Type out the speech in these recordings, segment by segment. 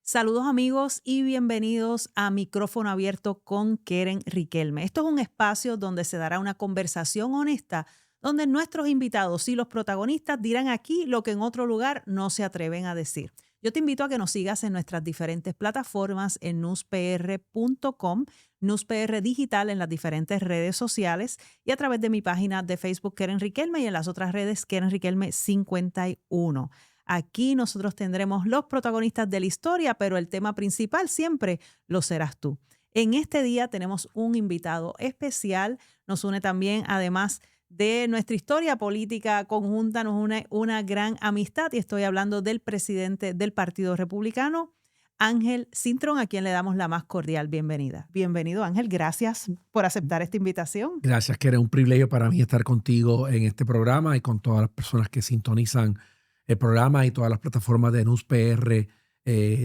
Saludos amigos y bienvenidos a Micrófono Abierto con Keren Riquelme. Esto es un espacio donde se dará una conversación honesta, donde nuestros invitados y los protagonistas dirán aquí lo que en otro lugar no se atreven a decir. Yo te invito a que nos sigas en nuestras diferentes plataformas en newspr.com, NewsPR Digital en las diferentes redes sociales y a través de mi página de Facebook Keren Riquelme y en las otras redes Keren Riquelme 51. Aquí nosotros tendremos los protagonistas de la historia, pero el tema principal siempre lo serás tú. En este día tenemos un invitado especial. Nos une también, además de nuestra historia política conjunta, nos une una gran amistad y estoy hablando del presidente del Partido Republicano, Ángel Cintrón, a quien le damos la más cordial bienvenida. Bienvenido, Ángel. Gracias por aceptar esta invitación. Gracias, que era un privilegio para mí estar contigo en este programa y con todas las personas que sintonizan el programa y todas las plataformas de NewsPR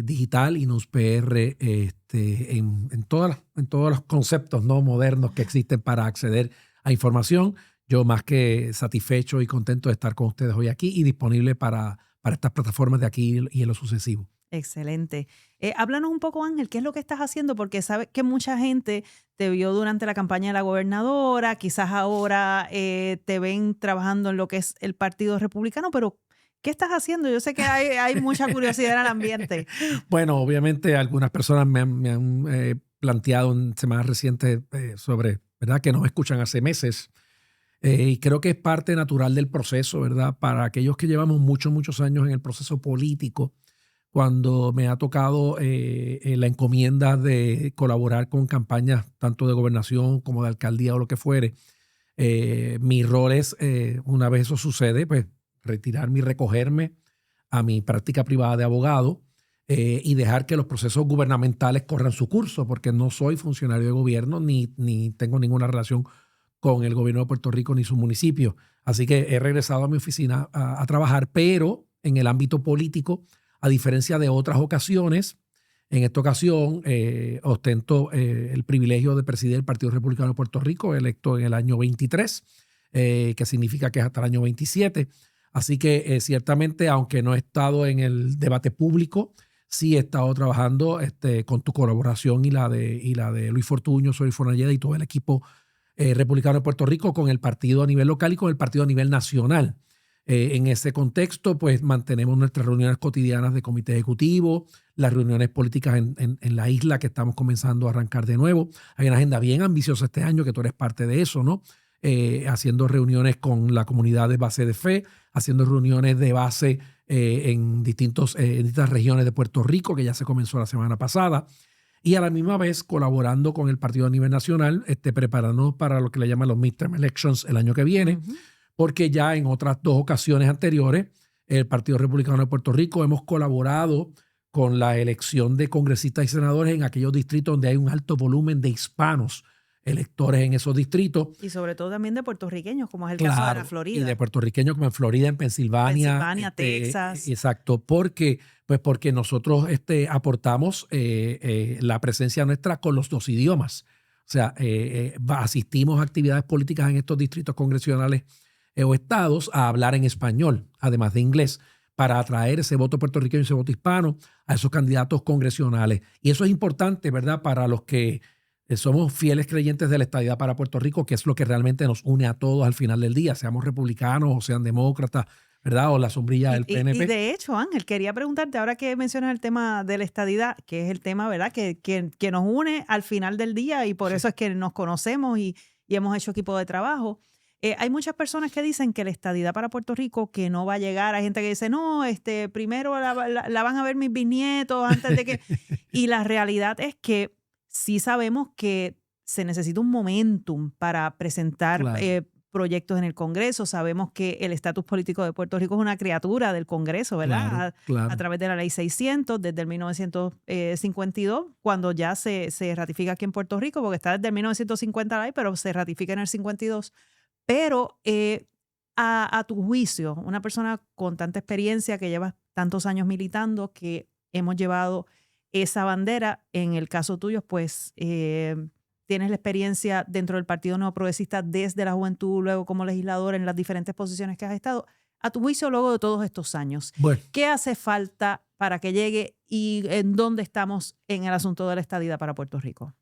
digital y NewsPR en todos los conceptos no modernos que existen para acceder a información. Yo más que satisfecho y contento de estar con ustedes hoy aquí y disponible para estas plataformas de aquí y en lo sucesivo. Excelente. Háblanos un poco, Ángel, ¿qué es lo que estás haciendo? Porque sabes que mucha gente te vio durante la campaña de la gobernadora, quizás ahora te ven trabajando en lo que es el Partido Republicano, pero ¿qué estás haciendo? Yo sé que hay mucha curiosidad en el ambiente. Bueno, obviamente algunas personas me han planteado en semanas recientes sobre, ¿verdad?, que no me escuchan hace meses. Y creo que es parte natural del proceso, ¿verdad? Para aquellos que llevamos muchos años en el proceso político, cuando me ha tocado la encomienda de colaborar con campañas tanto de gobernación como de alcaldía o lo que fuere, mi rol es, una vez eso sucede, pues retirarme y recogerme a mi práctica privada de abogado y dejar que los procesos gubernamentales corran su curso, porque no soy funcionario de gobierno ni tengo ninguna relación con el gobierno de Puerto Rico ni su municipio. Así que he regresado a mi oficina a trabajar, pero en el ámbito político, a diferencia de otras ocasiones. En esta ocasión ostento el privilegio de presidir el Partido Republicano de Puerto Rico, electo en el año 23, que significa que es hasta el año 27. Así que ciertamente, aunque no he estado en el debate público, sí he estado trabajando con tu colaboración y la de Luis Fortuño, Soy Fonalleda y todo el equipo republicano de Puerto Rico con el partido a nivel local y con el partido a nivel nacional. En ese contexto, pues mantenemos nuestras reuniones cotidianas de comité ejecutivo, las reuniones políticas en la isla que estamos comenzando a arrancar de nuevo. Hay una agenda bien ambiciosa este año, que tú eres parte de eso, ¿no? Haciendo reuniones con la comunidad de base de fe, haciendo reuniones de base en distintas regiones de Puerto Rico, que ya se comenzó la semana pasada. Y a la misma vez colaborando con el partido a nivel nacional, preparándonos para lo que le llaman los midterm elections el año que viene. Uh-huh. Porque ya en otras dos ocasiones anteriores, el Partido Republicano de Puerto Rico hemos colaborado con la elección de congresistas y senadores en aquellos distritos donde hay un alto volumen de hispanos electores en esos distritos. Y sobre todo también de puertorriqueños, como es el caso de la Florida. Y de puertorriqueños como en Florida, en Pensilvania. Texas. Exacto, porque nosotros aportamos la presencia nuestra con los dos idiomas. O sea, asistimos a actividades políticas en estos distritos congresionales o estados a hablar en español, además de inglés, para atraer ese voto puertorriqueño y ese voto hispano a esos candidatos congresionales. Y eso es importante, ¿verdad?, para los que somos fieles creyentes de la estadidad para Puerto Rico, que es lo que realmente nos une a todos al final del día, seamos republicanos o sean demócratas, ¿verdad?, o la sombrilla del PNP. Y de hecho, Ángel, quería preguntarte, ahora que mencionas el tema de la estadidad, que es el tema, ¿verdad?, que nos une al final del día y por eso es que nos conocemos y hemos hecho equipo de trabajo. Hay muchas personas que dicen que la estadidad para Puerto Rico que no va a llegar. Hay gente que dice, no, primero la van a ver mis bisnietos antes de que... Y la realidad es que sí sabemos que se necesita un momentum para presentar proyectos en el Congreso. Sabemos que el estatus político de Puerto Rico es una criatura del Congreso, ¿verdad? A través de la Ley 600 desde el 1952, cuando ya se ratifica aquí en Puerto Rico, porque está desde el 1950 la ley, pero se ratifica en el 52. Pero a tu juicio, una persona con tanta experiencia que lleva tantos años militando, que hemos llevado esa bandera, en el caso tuyo, pues tienes la experiencia dentro del Partido Nuevo Progresista desde la juventud, luego como legislador en las diferentes posiciones que has estado. A tu juicio, luego de todos estos años, bueno, ¿qué hace falta para que llegue y en dónde estamos en el asunto de la estadidad para Puerto Rico?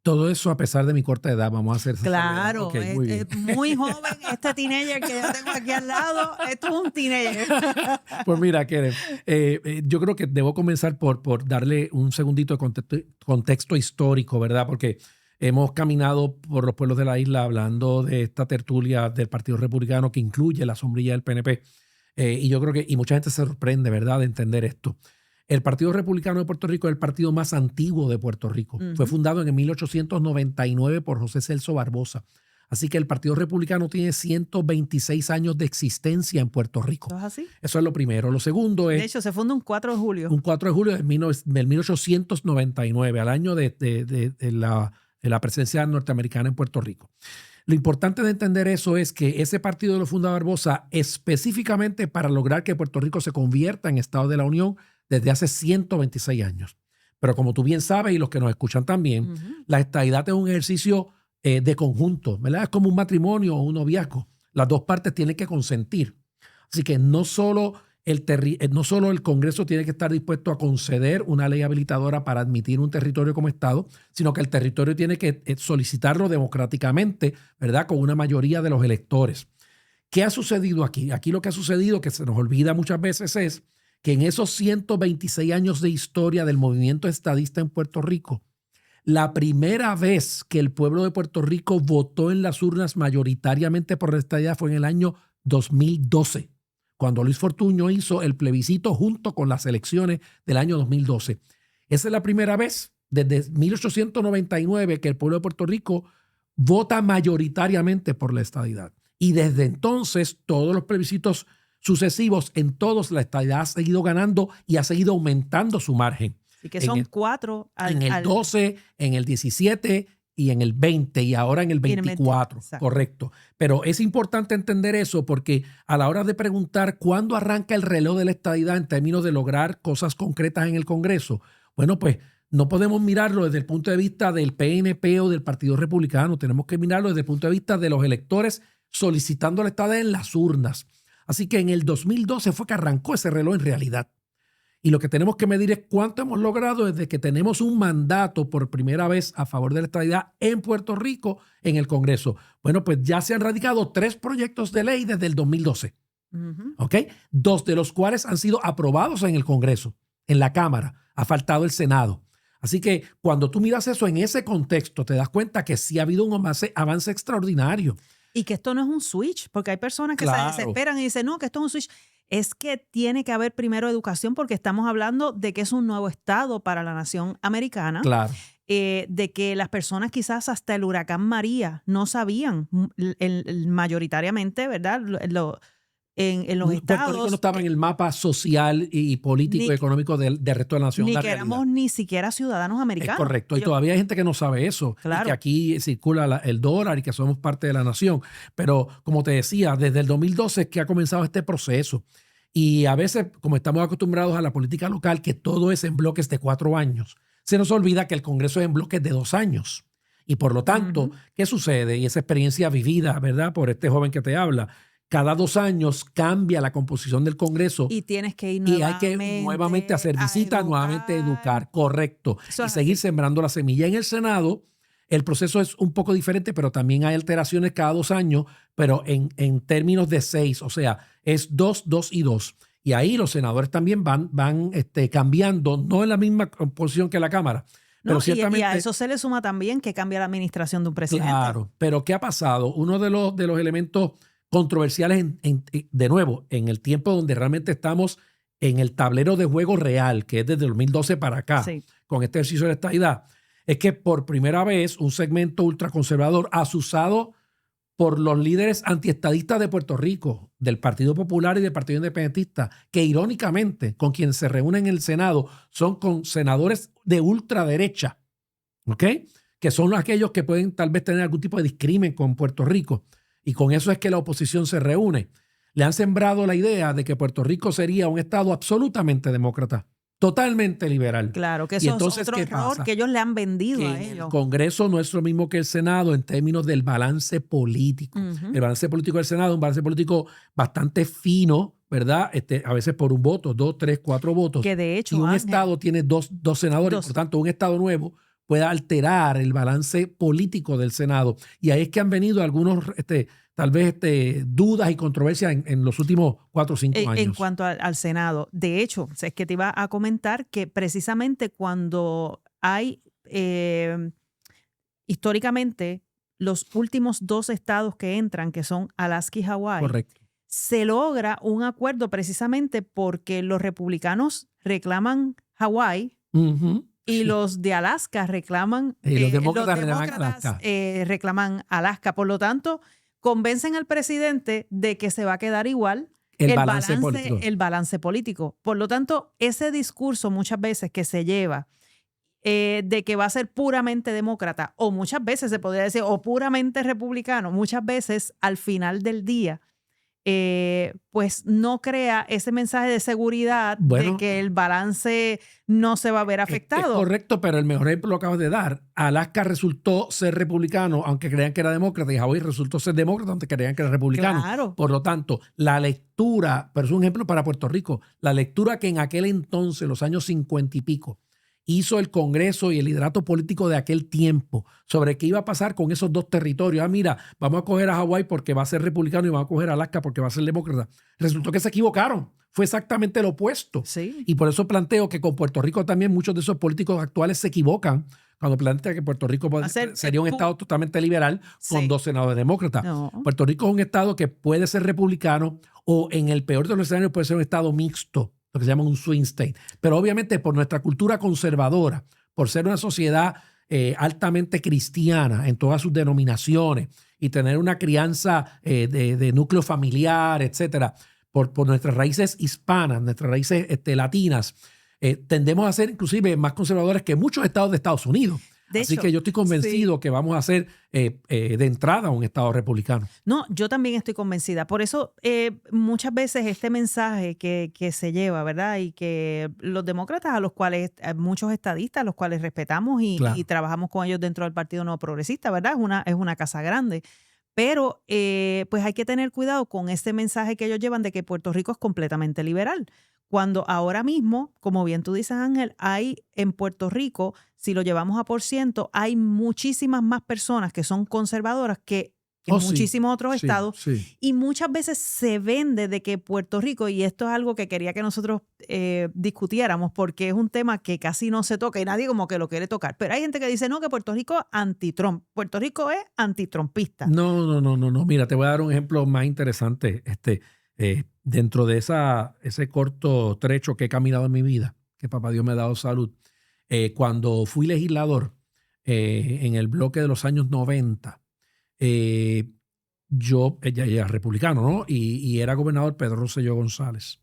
Todo eso a pesar de mi corta edad, vamos a hacer. Claro, Okay, muy bien. es muy joven este teenager que yo tengo aquí al lado. Esto es un teenager. Pues mira, Keren, yo creo que debo comenzar por darle un segundito de contexto histórico, ¿verdad? Porque hemos caminado por los pueblos de la isla hablando de esta tertulia del Partido Republicano que incluye la sombrilla del PNP. Y yo creo que mucha gente se sorprende, ¿verdad?, de entender esto. El Partido Republicano de Puerto Rico es el partido más antiguo de Puerto Rico. Fue fundado en 1899 por José Celso Barbosa. Así que el Partido Republicano tiene 126 años de existencia en Puerto Rico. ¿Eso es así? Eso es lo primero. Lo segundo es... De hecho, se funda un 4 de julio. Un 4 de julio del 1899, al año de la presencia norteamericana en Puerto Rico. Lo importante de entender eso es que ese partido lo funda Barbosa específicamente para lograr que Puerto Rico se convierta en Estado de la Unión desde hace 126 años. Pero como tú bien sabes y los que nos escuchan también, la estadidad es un ejercicio de conjunto, ¿verdad? Es como un matrimonio o un noviazgo. Las dos partes tienen que consentir. Así que no solo el Congreso tiene que estar dispuesto a conceder una ley habilitadora para admitir un territorio como Estado, sino que el territorio tiene que solicitarlo democráticamente, ¿verdad?, con una mayoría de los electores. ¿Qué ha sucedido aquí? Aquí lo que ha sucedido, que se nos olvida muchas veces, es que en esos 126 años de historia del movimiento estadista en Puerto Rico, la primera vez que el pueblo de Puerto Rico votó en las urnas mayoritariamente por la estadidad fue en el año 2012, cuando Luis Fortuño hizo el plebiscito junto con las elecciones del año 2012. Esa es la primera vez desde 1899 que el pueblo de Puerto Rico vota mayoritariamente por la estadidad. Y desde entonces todos los plebiscitos sucesivos, en todos la estadidad ha seguido ganando y ha seguido aumentando su margen. Y que son 4 en el 12, en el 17 y en el 20 y ahora en el 24. Correcto. Pero es importante entender eso porque a la hora de preguntar cuándo arranca el reloj de la estadidad en términos de lograr cosas concretas en el Congreso, bueno, pues no podemos mirarlo desde el punto de vista del PNP o del Partido Republicano. Tenemos que mirarlo desde el punto de vista de los electores solicitando la estadidad en las urnas. Así que en el 2012 fue que arrancó ese reloj en realidad. Y lo que tenemos que medir es cuánto hemos logrado desde que tenemos un mandato por primera vez a favor de la estadidad en Puerto Rico en el Congreso. Bueno, pues ya se han radicado 3 proyectos de ley desde el 2012. ¿Ok? 2 de los cuales han sido aprobados en el Congreso, en la Cámara. Ha faltado el Senado. Así que cuando tú miras eso en ese contexto, te das cuenta que sí ha habido un avance extraordinario. Y que esto no es un switch, porque hay personas que se desesperan y dicen, no, que esto es un switch. Es que tiene que haber primero educación porque estamos hablando de que es un nuevo estado para la nación americana. Claro. De que las personas quizás hasta el huracán María no sabían mayoritariamente, ¿verdad? En los estados. Puerto Rico no estaba en el mapa social y político y económico del resto de la nación. Ni que éramos ni siquiera ciudadanos americanos. Es correcto. Y todavía hay gente que no sabe eso. Claro. Y que aquí circula el dólar y que somos parte de la nación. Pero como te decía, desde el 2012 es que ha comenzado este proceso. Y a veces, como estamos acostumbrados a la política local, que todo es en bloques de 4 años, se nos olvida que el Congreso es en bloques de 2 años. Y por lo tanto, ¿qué sucede? Y esa experiencia vivida, ¿verdad?, por este joven que te habla, cada 2 años cambia la composición del Congreso. Y tienes que ir nuevamente. Y hay que nuevamente hacer visitas, nuevamente educar. Correcto. Y seguir sembrando la semilla. En el Senado, el proceso es un poco diferente, pero también hay alteraciones cada 2 años, pero en términos de 6. O sea, es 2, 2 y 2. Y ahí los senadores también van cambiando, no en la misma composición que la Cámara. Pero ciertamente, y a eso se le suma también que cambia la administración de un presidente. Claro, pero ¿qué ha pasado? Uno de los elementos controversiales, de nuevo, en el tiempo donde realmente estamos en el tablero de juego real, que es desde el 2012 para acá, con este ejercicio de la estadidad, es que por primera vez un segmento ultraconservador asusado por los líderes antiestadistas de Puerto Rico, del Partido Popular y del Partido Independentista, que irónicamente con quienes se reúnen en el Senado son con senadores de ultraderecha, ¿ok?, que son aquellos que pueden tal vez tener algún tipo de discrimen con Puerto Rico. Y con eso es que la oposición se reúne. Le han sembrado la idea de que Puerto Rico sería un estado absolutamente demócrata, totalmente liberal. Claro, que eso es otro error que ellos le han vendido a ellos. El Congreso no es lo mismo que el Senado en términos del balance político. El balance político del Senado es un balance político bastante fino, ¿verdad? A veces por un voto, 2, 3, 4 votos. Que de hecho, y un Ángel, estado tiene dos senadores, por tanto, un estado nuevo puede alterar el balance político del Senado. Y ahí es que han venido algunos, tal vez, dudas y controversias en los últimos 4 o 5 años. En cuanto al Senado, de hecho, es que te iba a comentar que precisamente cuando hay, históricamente, los últimos 2 estados que entran, que son Alaska y Hawái, correcto, se logra un acuerdo precisamente porque los republicanos reclaman Hawái y los de Alaska reclaman, y los demócratas Alaska. Reclaman Alaska. Por lo tanto, convencen al presidente de que se va a quedar igual el balance político. Por lo tanto, ese discurso muchas veces que se lleva de que va a ser puramente demócrata, o muchas veces se podría decir, o puramente republicano, muchas veces al final del día, pues no crea ese mensaje de seguridad de que el balance no se va a ver afectado. Es correcto, pero el mejor ejemplo lo acabas de dar. Alaska resultó ser republicano, aunque creían que era demócrata, y Hawái resultó ser demócrata, aunque creían que era republicano. Claro. Por lo tanto, la lectura, pero es un ejemplo para Puerto Rico, la lectura que en aquel entonces, los años 50 y pico, hizo el Congreso y el liderato político de aquel tiempo sobre qué iba a pasar con esos 2 territorios. Mira, vamos a coger a Hawái porque va a ser republicano y vamos a coger a Alaska porque va a ser demócrata. Resultó que se equivocaron. Fue exactamente lo opuesto. Sí. Y por eso planteo que con Puerto Rico también muchos de esos políticos actuales se equivocan cuando plantean que Puerto Rico sería un estado totalmente liberal con 2 senadores demócratas. No. Puerto Rico es un estado que puede ser republicano o en el peor de los escenarios puede ser un estado mixto, lo que se llama un swing state. Pero obviamente por nuestra cultura conservadora, por ser una sociedad altamente cristiana en todas sus denominaciones y tener una crianza de núcleo familiar, etcétera, por nuestras raíces hispanas, nuestras raíces latinas, tendemos a ser inclusive más conservadores que muchos estados de Estados Unidos. Así que yo estoy convencido que vamos a ser de entrada un estado republicano. No, yo también estoy convencida. Por eso muchas veces este mensaje que se lleva, ¿verdad? Y que los demócratas, a los cuales, muchos estadistas, a los cuales respetamos y trabajamos con ellos dentro del Partido Nuevo Progresista, ¿verdad? Es una casa grande. Pero pues hay que tener cuidado con este mensaje que ellos llevan de que Puerto Rico es completamente liberal. Cuando ahora mismo, como bien tú dices, Ángel, hay en Puerto Rico, si lo llevamos a por ciento, hay muchísimas más personas que son conservadoras que en muchísimos otros estados. Sí. Y muchas veces se vende de que Puerto Rico, y esto es algo que quería que nosotros discutiéramos, porque es un tema que casi no se toca y nadie como que lo quiere tocar. Pero hay gente que dice, no, que Puerto Rico es anti-Trump. Puerto Rico es antitrumpista. No. Mira, te voy a dar un ejemplo más interesante. Dentro de ese corto trecho que he caminado en mi vida, que papá Dios me ha dado salud, cuando fui legislador en el bloque de los años 90, yo ya era republicano, ¿no? Y era gobernador Pedro Rosselló González.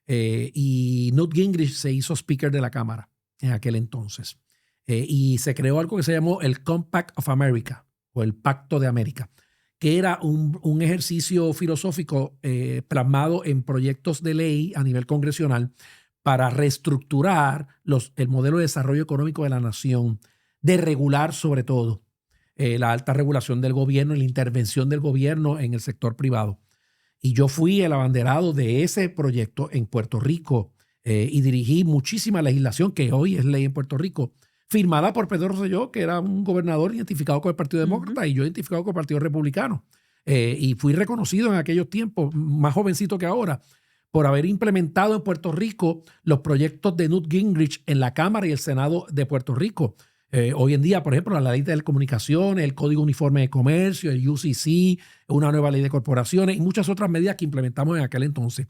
Y Newt Gingrich se hizo speaker de la Cámara en aquel entonces. Y se creó algo que se llamó el Compact of America, o el Pacto de América, que era un ejercicio filosófico plasmado en proyectos de ley a nivel congresional para reestructurar el modelo de desarrollo económico de la nación, de regular sobre todo la alta regulación del gobierno y la intervención del gobierno en el sector privado. Y yo fui el abanderado de ese proyecto en Puerto Rico y dirigí muchísima legislación que hoy es ley en Puerto Rico, firmada por Pedro Rosselló, que era un gobernador identificado con el Partido Demócrata y yo identificado con el Partido Republicano. Y fui reconocido en aquellos tiempos, más jovencito que ahora, por haber implementado en Puerto Rico los proyectos de Newt Gingrich en la Cámara y el Senado de Puerto Rico. Hoy en día, por ejemplo, la ley de telecomunicaciones, el Código Uniforme de Comercio, el UCC, una nueva ley de corporaciones y muchas otras medidas que implementamos en aquel entonces.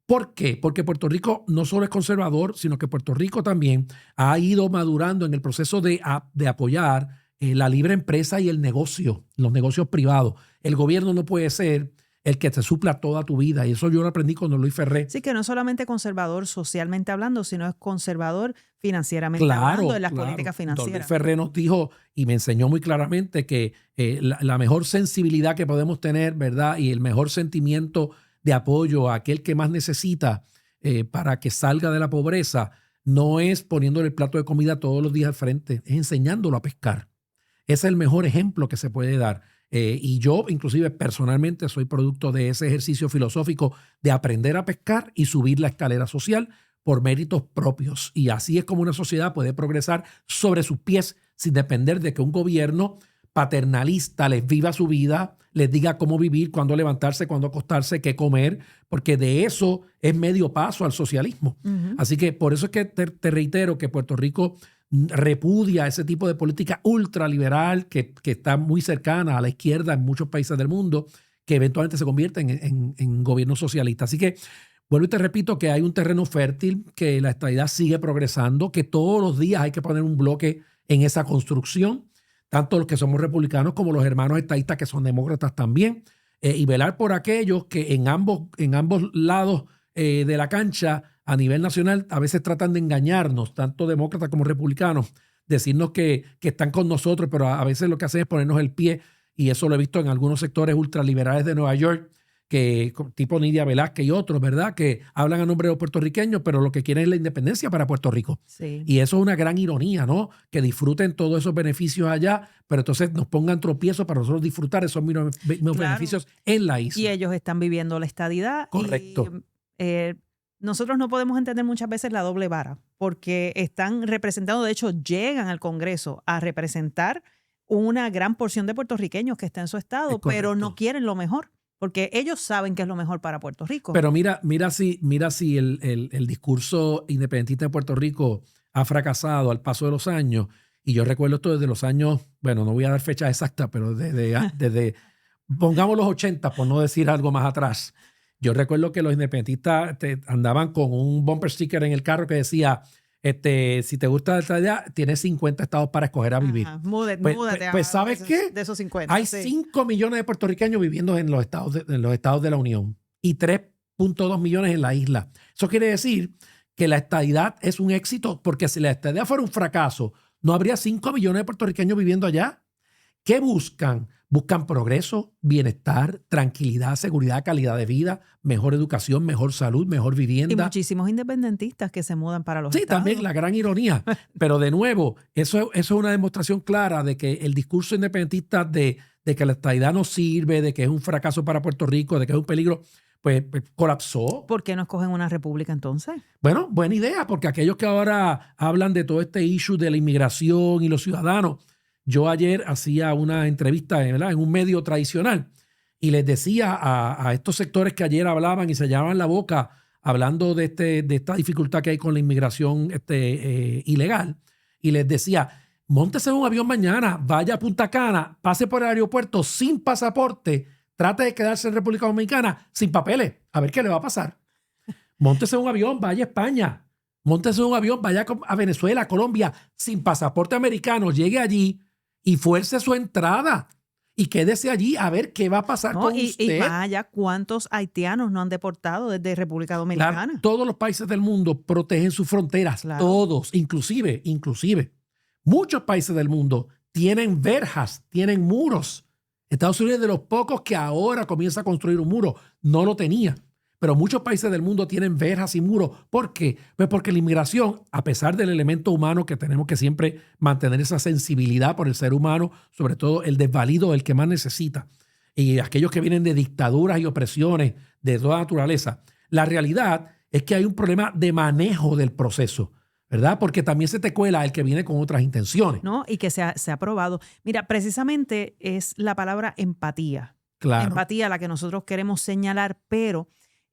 ¿Por qué? Porque Puerto Rico no solo es conservador, sino que Puerto Rico también ha ido madurando en el proceso de apoyar la libre empresa y el negocio, los negocios privados. El gobierno no puede ser el que te supla toda tu vida. Y eso yo lo aprendí con Luis Ferré. Sí, que no es solamente conservador socialmente hablando, sino es conservador financieramente hablando en las políticas financieras. Luis Ferré nos dijo y me enseñó muy claramente que la mejor sensibilidad que podemos tener, ¿verdad? Y el mejor sentimiento de apoyo a aquel que más necesita para que salga de la pobreza no es poniéndole el plato de comida todos los días al frente, es enseñándolo a pescar. Ese es el mejor ejemplo que se puede dar. Y yo, inclusive personalmente, soy producto de ese ejercicio filosófico de aprender a pescar y subir la escalera social por méritos propios. Y así es como una sociedad puede progresar sobre sus pies sin depender de que un gobierno paternalista les viva su vida, les diga cómo vivir, cuándo levantarse, cuándo acostarse, qué comer, porque de eso es medio paso al socialismo. Así que por eso es que te reitero que Puerto Rico repudia ese tipo de política ultraliberal que está muy cercana a la izquierda en muchos países del mundo, que eventualmente se convierten en gobiernos socialistas. Así que vuelvo y te repito que hay un terreno fértil, que la estadidad sigue progresando, que todos los días hay que poner un bloque en esa construcción, tanto los que somos republicanos como los hermanos estadistas que son demócratas también, y velar por aquellos que en ambos lados de la cancha a nivel nacional a veces tratan de engañarnos, tanto demócratas como republicanos, decirnos que están con nosotros, pero a veces lo que hacen es ponernos el pie, y eso lo he visto en algunos sectores ultraliberales de Nueva York, que tipo Nidia Velázquez y otros, ¿verdad? Que hablan a nombre de los puertorriqueños, pero lo que quieren es la independencia para Puerto Rico. Sí. Y eso es una gran ironía, ¿no? Que disfruten todos esos beneficios allá, pero entonces nos pongan tropiezos para nosotros disfrutar esos mismos beneficios en la isla. Y ellos están viviendo la estadidad. Correcto. Y, nosotros no podemos entender muchas veces la doble vara, porque están representando, de hecho, llegan al Congreso a representar una gran porción de puertorriqueños que está en su estado, pero no quieren lo mejor, porque ellos saben que es lo mejor para Puerto Rico. Pero mira si el discurso independentista de Puerto Rico ha fracasado al paso de los años. Y yo recuerdo esto desde los años, bueno, no voy a dar fecha exacta, pero desde pongamos los 80, por no decir algo más atrás. Yo recuerdo que los independentistas andaban con un bumper sticker en el carro que decía, si te gusta la estadidad, tienes 50 estados para escoger a vivir. Múdate pues ¿sabes qué? De esos 50. Hay 5 millones de puertorriqueños viviendo en los estados de la Unión y 3.2 millones en la isla. Eso quiere decir que la estadidad es un éxito, porque si la estadidad fuera un fracaso, no habría 5 millones de puertorriqueños viviendo allá. ¿Qué buscan? Buscan progreso, bienestar, tranquilidad, seguridad, calidad de vida, mejor educación, mejor salud, mejor vivienda. Y muchísimos independentistas que se mudan para los estados. Sí, también la gran ironía. Pero de nuevo, eso es una demostración clara de que el discurso independentista de que la estadidad no sirve, de que es un fracaso para Puerto Rico, de que es un peligro, pues colapsó. ¿Por qué no escogen una república entonces? Bueno, buena idea, porque aquellos que ahora hablan de todo este issue de la inmigración y los ciudadanos, yo ayer hacía una entrevista, ¿verdad?, en un medio tradicional y les decía a estos sectores que ayer hablaban y se llevaban la boca hablando de esta dificultad que hay con la inmigración ilegal, y les decía, móntese en un avión mañana, vaya a Punta Cana, pase por el aeropuerto sin pasaporte, trate de quedarse en República Dominicana sin papeles, a ver qué le va a pasar. Móntese en un avión, vaya a España, móntese en un avión, vaya a Venezuela, a Colombia, sin pasaporte americano, llegue allí y fuerce su entrada y quédese allí a ver qué va a pasar con usted. Y más allá, ¿cuántos haitianos no han deportado desde República Dominicana? Claro, todos los países del mundo protegen sus fronteras, claro. Todos, inclusive, muchos países del mundo tienen verjas, tienen muros. Estados Unidos es de los pocos que ahora comienza a construir un muro, no lo tenía. Pero muchos países del mundo tienen verjas y muros. ¿Por qué? Pues porque la inmigración, a pesar del elemento humano que tenemos que siempre mantener esa sensibilidad por el ser humano, sobre todo el desvalido, el que más necesita, y aquellos que vienen de dictaduras y opresiones de toda naturaleza, la realidad es que hay un problema de manejo del proceso, ¿verdad? Porque también se te cuela el que viene con otras intenciones. No, y que se ha probado. Mira, precisamente es la palabra empatía. Claro. Empatía la que nosotros queremos señalar, pero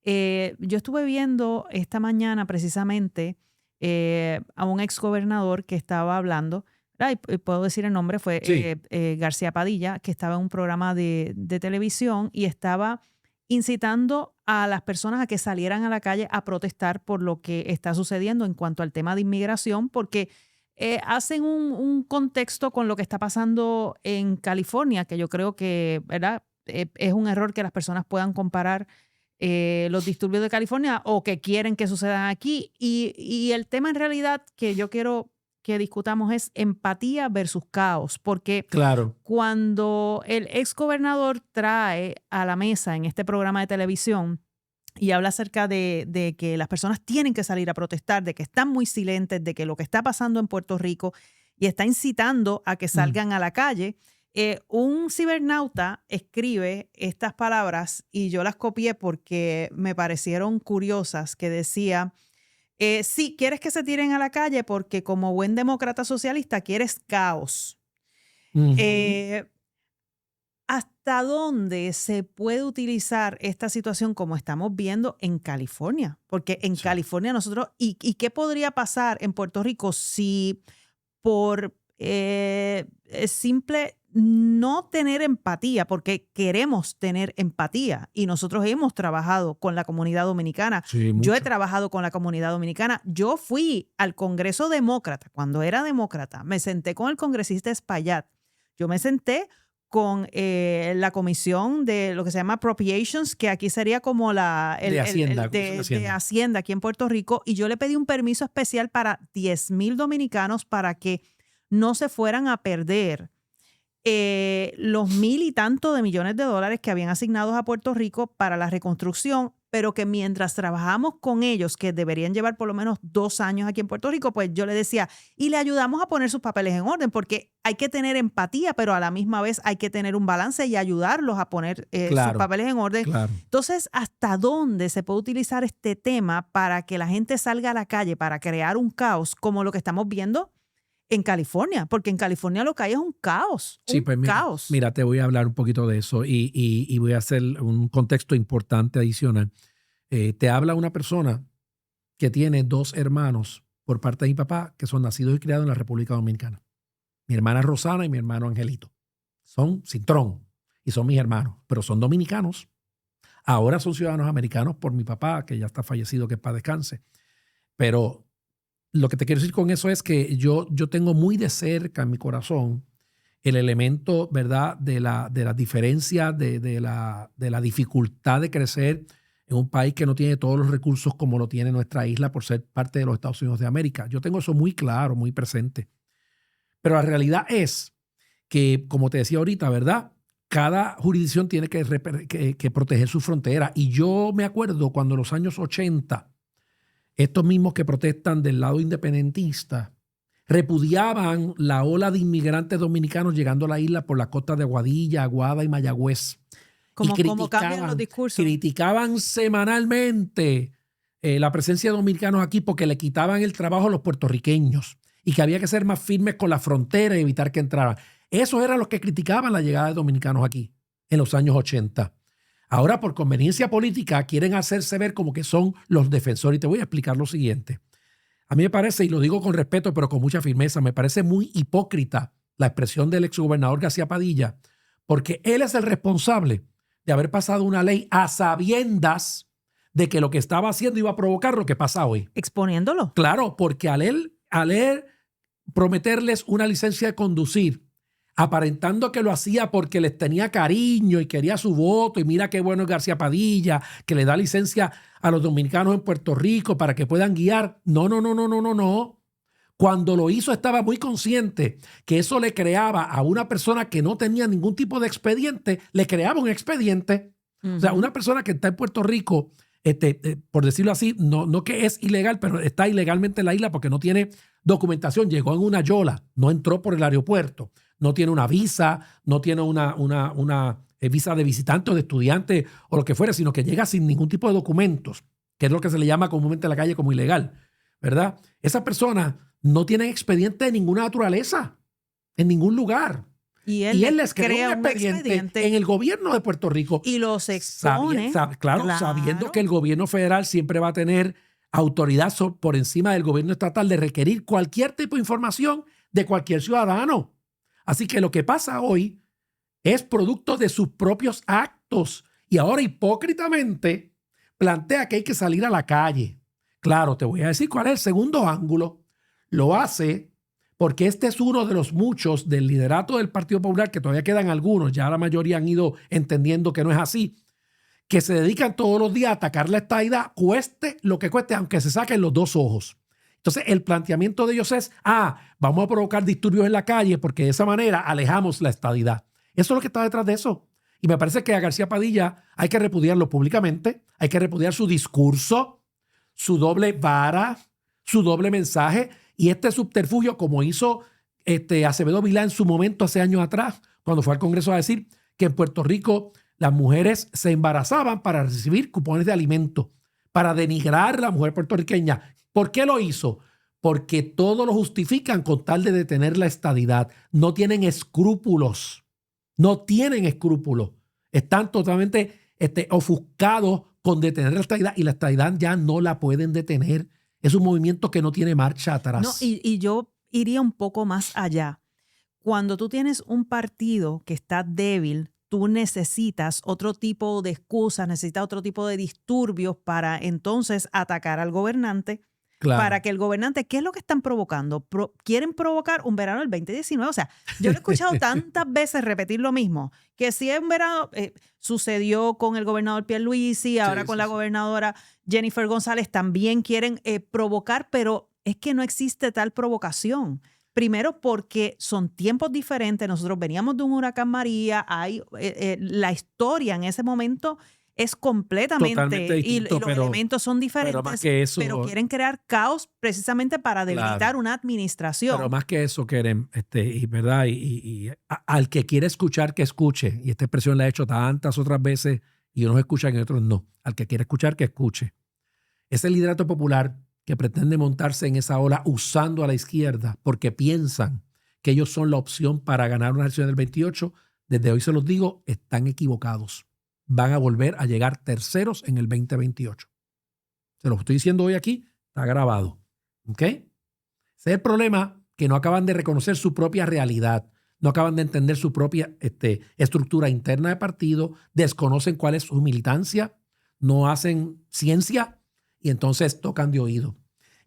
yo estuve viendo esta mañana precisamente a un exgobernador que estaba hablando, y puedo decir el nombre, fue sí. García Padilla, que estaba en un programa de televisión y estaba incitando a las personas a que salieran a la calle a protestar por lo que está sucediendo en cuanto al tema de inmigración, porque hacen un contexto con lo que está pasando en California, que yo creo que, ¿verdad?, es un error que las personas puedan comparar los disturbios de California o que quieren que sucedan aquí. Y el tema en realidad que yo quiero que discutamos es empatía versus caos, porque claro. Cuando el exgobernador trae a la mesa en este programa de televisión y habla acerca de que las personas tienen que salir a protestar, de que están muy silentes, de que lo que está pasando en Puerto Rico, y está incitando a que salgan a la calle, Un cibernauta escribe estas palabras y yo las copié porque me parecieron curiosas, que decía, sí, quieres que se tiren a la calle porque como buen demócrata socialista quieres caos. Ujú. ¿Hasta dónde se puede utilizar esta situación como estamos viendo en California? Porque en Sí. California nosotros, ¿y qué podría pasar en Puerto Rico si por simple no tener empatía, porque queremos tener empatía y nosotros hemos trabajado con la comunidad dominicana? Sí, Yo he mucho. trabajado con la comunidad dominicana. Yo fui al Congreso Demócrata, cuando era demócrata, me senté con el congresista Espaillat. Yo me senté con la comisión de lo que se llama Appropriations, que aquí sería como De Hacienda, Comisión de de Hacienda. Hacienda aquí en Puerto Rico, y yo le pedí un permiso especial para 10,000 dominicanos para que no se fueran a perder los 1,000 y tanto de millones de dólares que habían asignados a Puerto Rico para la reconstrucción, pero que mientras trabajamos con ellos, que deberían llevar por lo menos 2 años aquí en Puerto Rico, pues yo le decía, y le ayudamos a poner sus papeles en orden, porque hay que tener empatía, pero a la misma vez hay que tener un balance y ayudarlos a poner sus Claro, papeles en orden. claro. Entonces, ¿hasta dónde se puede utilizar este tema para que la gente salga a la calle para crear un caos como lo que estamos viendo en California? Porque en California lo que hay es un caos, Sí, un pues caos. mira, te voy a hablar un poquito de eso y voy a hacer un contexto importante adicional. Te habla una persona que tiene 2 hermanos por parte de mi papá que son nacidos y criados en la República Dominicana. Mi hermana Rosana y mi hermano Angelito. Son Cintrón y son mis hermanos, pero son dominicanos. Ahora son ciudadanos americanos por mi papá, que ya está fallecido, que para descanse. Pero lo que te quiero decir con eso es que yo tengo muy de cerca en mi corazón el elemento, ¿verdad?, de la diferencia, de la dificultad de crecer en un país que no tiene todos los recursos como lo tiene nuestra isla por ser parte de los Estados Unidos de América. Yo tengo eso muy claro, muy presente. Pero la realidad es que, como te decía ahorita, ¿verdad?, cada jurisdicción tiene que proteger su frontera. Y yo me acuerdo cuando en los años 80, estos mismos que protestan del lado independentista repudiaban la ola de inmigrantes dominicanos llegando a la isla por la costa de Aguadilla, Aguada y Mayagüez. Como cambian los discursos. Criticaban semanalmente la presencia de dominicanos aquí porque le quitaban el trabajo a los puertorriqueños y que había que ser más firmes con la frontera y evitar que entraran. Esos eran los que criticaban la llegada de dominicanos aquí en los años 80. Ahora, por conveniencia política, quieren hacerse ver como que son los defensores. Y te voy a explicar lo siguiente. A mí me parece, y lo digo con respeto, pero con mucha firmeza, me parece muy hipócrita la expresión del exgobernador García Padilla, porque él es el responsable de haber pasado una ley a sabiendas de que lo que estaba haciendo iba a provocar lo que pasa hoy. Exponiéndolo. Claro, porque al él prometerles una licencia de conducir, aparentando que lo hacía porque les tenía cariño y quería su voto, y mira qué bueno es García Padilla, que le da licencia a los dominicanos en Puerto Rico para que puedan guiar. No. Cuando lo hizo estaba muy consciente que eso le creaba a una persona que no tenía ningún tipo de expediente, le creaba un expediente. O sea, una persona que está en Puerto Rico, por decirlo así, no que es ilegal, pero está ilegalmente en la isla porque no tiene documentación, llegó en una yola, no entró por el aeropuerto, no tiene una visa, no tiene una visa de visitante o de estudiante o lo que fuera, sino que llega sin ningún tipo de documentos, que es lo que se le llama comúnmente en la calle como ilegal, ¿verdad? Esas personas no tienen expediente de ninguna naturaleza, en ningún lugar. Y él les crea un expediente en el gobierno de Puerto Rico. Y los expone. Claro, sabiendo que el gobierno federal siempre va a tener autoridad por encima del gobierno estatal de requerir cualquier tipo de información de cualquier ciudadano. Así que lo que pasa hoy es producto de sus propios actos y ahora hipócritamente plantea que hay que salir a la calle. Claro, te voy a decir cuál es el segundo ángulo. Lo hace porque este es uno de los muchos del liderato del Partido Popular, que todavía quedan algunos, ya la mayoría han ido entendiendo que no es así, que se dedican todos los días a atacar la estadidad, cueste lo que cueste, aunque se saquen los 2 ojos. Entonces, el planteamiento de ellos es, vamos a provocar disturbios en la calle porque de esa manera alejamos la estadidad. Eso es lo que está detrás de eso. Y me parece que a García Padilla hay que repudiarlo públicamente, hay que repudiar su discurso, su doble vara, su doble mensaje y este subterfugio como hizo Acevedo Vilá en su momento hace años atrás, cuando fue al Congreso a decir que en Puerto Rico las mujeres se embarazaban para recibir cupones de alimento, para denigrar a la mujer puertorriqueña. ¿Por qué lo hizo? Porque todo lo justifican con tal de detener la estadidad. No tienen escrúpulos. No tienen escrúpulos. Están totalmente ofuscados con detener la estadidad y la estadidad ya no la pueden detener. Es un movimiento que no tiene marcha atrás. No, y yo iría un poco más allá. Cuando tú tienes un partido que está débil, tú necesitas otro tipo de excusas, necesitas otro tipo de disturbios para entonces atacar al gobernante. Claro. Para que el gobernante, ¿qué es lo que están provocando? Quieren provocar un verano del 2019. O sea, yo lo he escuchado tantas veces repetir lo mismo, que si es un verano, sucedió con el gobernador Pierluisi, ahora con la gobernadora Jennifer González, también quieren provocar, pero es que no existe tal provocación. Primero porque son tiempos diferentes, nosotros veníamos de un huracán María, la historia en ese momento es completamente distinto, y los elementos son diferentes, pero quieren crear caos precisamente para debilitar una administración. Pero más que eso quieren, ¿verdad? Y al que quiere escuchar, que escuche. Y esta expresión la he hecho tantas otras veces y unos escuchan y otros no. Al que quiere escuchar, que escuche. Ese liderato popular que pretende montarse en esa ola usando a la izquierda porque piensan que ellos son la opción para ganar una elección del 28, desde hoy se los digo, están equivocados. Van a volver a llegar terceros en el 2028. Se lo estoy diciendo hoy aquí, está grabado. ¿Ok? Ese es el problema, que no acaban de reconocer su propia realidad, no acaban de entender su propia estructura interna de partido, desconocen cuál es su militancia, no hacen ciencia y entonces tocan de oído.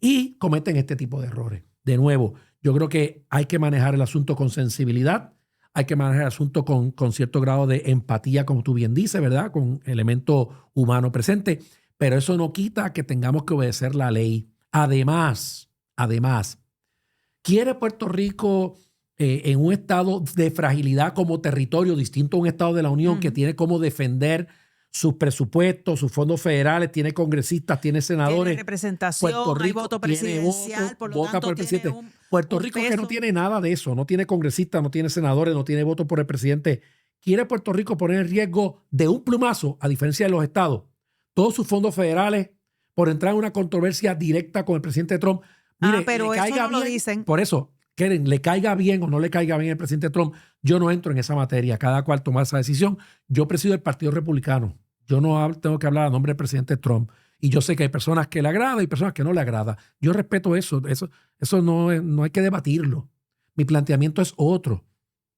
Y cometen este tipo de errores. De nuevo, yo creo que hay que manejar el asunto con sensibilidad, hay que manejar el asunto con cierto grado de empatía, como tú bien dices, ¿verdad? Con elemento humano presente. Pero eso no quita que tengamos que obedecer la ley. Además, ¿quiere Puerto Rico en un estado de fragilidad como territorio distinto a un estado de la Unión que tiene cómo defender sus presupuestos, sus fondos federales, tiene congresistas, tiene senadores? Tiene representación, Puerto Rico hay voto presidencial, por lo vota tanto por el presidente. Puerto Rico que no tiene nada de eso, no tiene congresistas, no tiene senadores, no tiene voto por el presidente. ¿Quiere Puerto Rico poner en riesgo de un plumazo, a diferencia de los estados, todos sus fondos federales por entrar en una controversia directa con el presidente Trump? Mire, pero eso no lo dicen. Por eso, Keren, le caiga bien o no le caiga bien el presidente Trump, yo no entro en esa materia. Cada cual toma esa decisión. Yo presido el Partido Republicano. Yo no tengo que hablar a nombre del presidente Trump. Y yo sé que hay personas que le agrada y personas que no le agrada. Yo respeto eso. Eso no hay que debatirlo. Mi planteamiento es otro.